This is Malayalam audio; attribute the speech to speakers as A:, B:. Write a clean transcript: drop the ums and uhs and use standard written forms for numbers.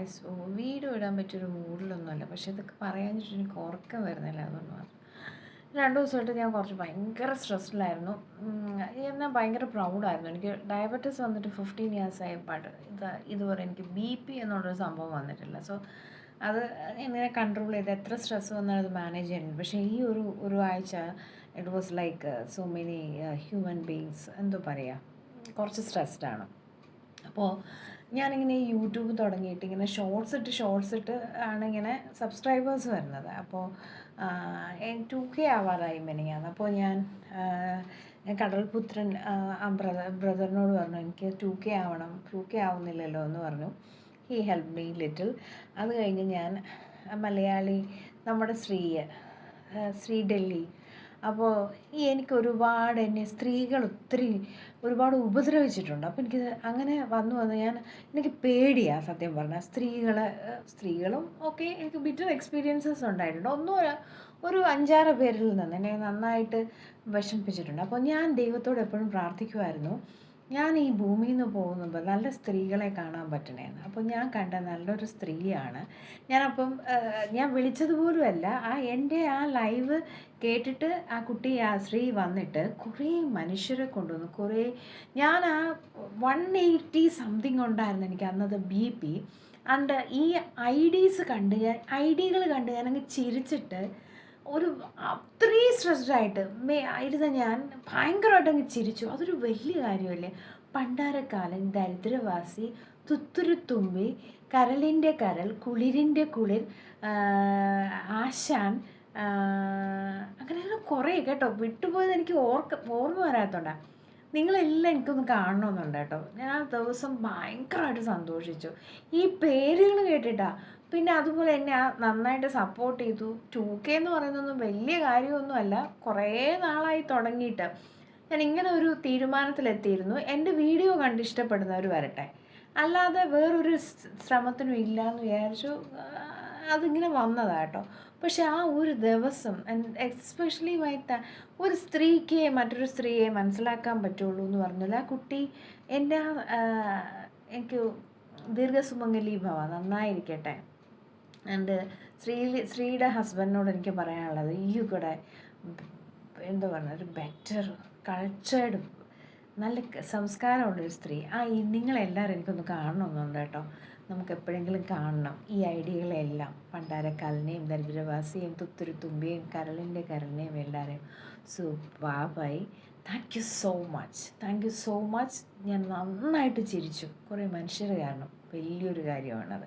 A: ഗായ്സ്, വീഡിയോ ഇടാൻ പറ്റിയൊരു മൂഡിലൊന്നുമല്ല. പക്ഷെ ഇതൊക്കെ പറയാനിട്ട് എനിക്ക് ഉറക്കം വരുന്നില്ല. അതുകൊണ്ട് മാത്രം 2 ദിവസമായിട്ട് ഞാൻ കുറച്ച് ഭയങ്കര സ്ട്രെസ്സിലായിരുന്നു. എന്നാൽ ഭയങ്കര പ്രൗഡായിരുന്നു. എനിക്ക് ഡയബറ്റീസ് വന്നിട്ട് 15 ഇയേഴ്സ് ആയി. ബട്ട് ഇതുവരെ എനിക്ക് BP എന്നുള്ളൊരു സംഭവം വന്നിട്ടില്ല. സോ അത് എങ്ങനെ കൺട്രോൾ ചെയ്ത് എത്ര സ്ട്രെസ് വന്നാലും അത് മാനേജ് ചെയ്യുന്നുണ്ട്. പക്ഷേ ഈ ഒരു ആഴ്ച it was like so many human beings എന്തോ പറയുക, കുറച്ച് സ്ട്രെസ്ഡാണ്. അപ്പോൾ ഞാനിങ്ങനെ യൂട്യൂബ് തുടങ്ങിയിട്ട് ഇങ്ങനെ ഷോർട്സ് ഇട്ട് ആണ് ഇങ്ങനെ സബ്സ്ക്രൈബേഴ്സ് വരുന്നത്. അപ്പോൾ 2K ആവാറായി മെനിങ്ങാന്ന്. അപ്പോൾ ഞാൻ കടൽപുത്രൻ ബ്രദറിനോട് പറഞ്ഞു എനിക്ക് 2K ആവണം, 2K ആവുന്നില്ലല്ലോ എന്ന് പറഞ്ഞു. He help me little. അത് കഴിഞ്ഞ് ഞാൻ മലയാളി നമ്മുടെ ശ്രീ ഡൽഹി. അപ്പോൾ എനിക്ക് എന്നെ സ്ത്രീകൾ ഒരുപാട് ഉപദ്രവിച്ചിട്ടുണ്ട്. അപ്പോൾ എനിക്ക് അങ്ങനെ വന്ന് എനിക്ക് പേടിയാണ് സത്യം പറഞ്ഞാൽ. സ്ത്രീകളും ഓക്കെ, എനിക്ക് ബിറ്റർ എക്സ്പീരിയൻസസ് ഉണ്ടായിട്ടുണ്ട്. ഒരു 5-6 പേരിൽ നിന്ന് എന്നെ നന്നായിട്ട് വിഷമിപ്പിച്ചിട്ടുണ്ട്. അപ്പോൾ ഞാൻ ദൈവത്തോട് എപ്പോഴും പ്രാർത്ഥിക്കുമായിരുന്നു, ഞാൻ ഈ ഭൂമിയിൽ നിന്ന് പോകുമ്പോൾ നല്ല സ്ത്രീകളെ കാണാൻ പറ്റണേന്ന്. അപ്പോൾ ഞാൻ കണ്ട നല്ലൊരു സ്ത്രീയാണ്. ഞാൻ വിളിച്ചതുപോലുമല്ല, എൻ്റെ ആ ലൈവ് കേട്ടിട്ട് ആ സ്ത്രീ വന്നിട്ട് കുറേ മനുഷ്യരെ കൊണ്ടുവന്നു. ഞാൻ 180 സംതിങ് ഉണ്ടായിരുന്നു എനിക്ക് അന്നത് BP. ആൻഡ് ഈ ഐഡികൾ കണ്ട് ഞാനങ്ങ് ചിരിച്ചിട്ട് അത്രയും സ്ട്രെസ്ഡായിട്ട് ഇരുന്ന ഞാൻ ഭയങ്കരമായിട്ട് അങ്ങ് ചിരിച്ചു. അതൊരു വലിയ കാര്യമല്ലേ. പണ്ടാരക്കാലൻ ദരിദ്രവാസി തുത്തുരുത്തുമ്പി കരളിൻ്റെ കരൾ കുളിരിൻ്റെ കുളിർ ആശാൻ അങ്ങനെ കുറേ കേട്ടോ. വിട്ടുപോയത് എനിക്ക് ഓർമ്മ വരാത്തോണ്ടാണ്. നിങ്ങളെല്ലാം എനിക്കൊന്ന് കാണണമെന്നുണ്ട് കേട്ടോ. ഞാൻ ആ ദിവസം ഭയങ്കരമായിട്ട് സന്തോഷിച്ചു ഈ പേരുകൾ കേട്ടിട്ടാ. പിന്നെ അതുപോലെ എന്നെ നന്നായിട്ട് സപ്പോർട്ട് ചെയ്തു. 2K എന്ന് പറയുന്നതൊന്നും വലിയ കാര്യമൊന്നുമല്ല. കുറേ നാളായി തുടങ്ങിയിട്ട് ഞാൻ ഇങ്ങനെ ഒരു തീരുമാനത്തിലെത്തിയിരുന്നു, എൻ്റെ വീഡിയോ കണ്ട് ഇഷ്ടപ്പെടുന്നവർ വരട്ടെ, അല്ലാതെ വേറൊരു ശ്രമത്തിനും ഇല്ല എന്ന് വിചാരിച്ചു. അതിങ്ങനെ വന്നതാട്ടോ. പക്ഷെ ആ ഒരു ദിവസം എസ്പെഷ്യലി ഒരു സ്ത്രീക്ക് മറ്റൊരു സ്ത്രീയെ മനസ്സിലാക്കാൻ പറ്റുള്ളൂ എന്ന് പറഞ്ഞാൽ ആ കുട്ടി എനിക്ക് ദീർഘസുമംഗലി ഭവ, നന്നായിരിക്കട്ടെ. ആൻഡ് ശ്രീയുടെ ഹസ്ബൻഡിനോട് എനിക്ക് പറയാനുള്ളത്, കൂടെ എന്താ പറയുക, ഒരു ബെറ്റർ കൾച്ചേർഡ് നല്ല സംസ്കാരമുള്ളൊരു സ്ത്രീ. നിങ്ങളെല്ലാവരും എനിക്കൊന്ന് കാണണമെന്നുണ്ട് കേട്ടോ. നമുക്ക് എപ്പോഴെങ്കിലും കാണണം ഈ ഐഡിയകളെല്ലാം, പണ്ടാരക്കാലിനെയും ദരിദ്രവാസിയെയും തുത്തുരുത്തുമ്പിയെയും കരളിൻ്റെ കരളിനെയും എല്ലാവരെയും. So bye. Thank you so much. ഞാൻ നന്നായിട്ട് ചിരിച്ചു, കുറേ മനുഷ്യർ കാരണം. വലിയൊരു കാര്യമാണത്.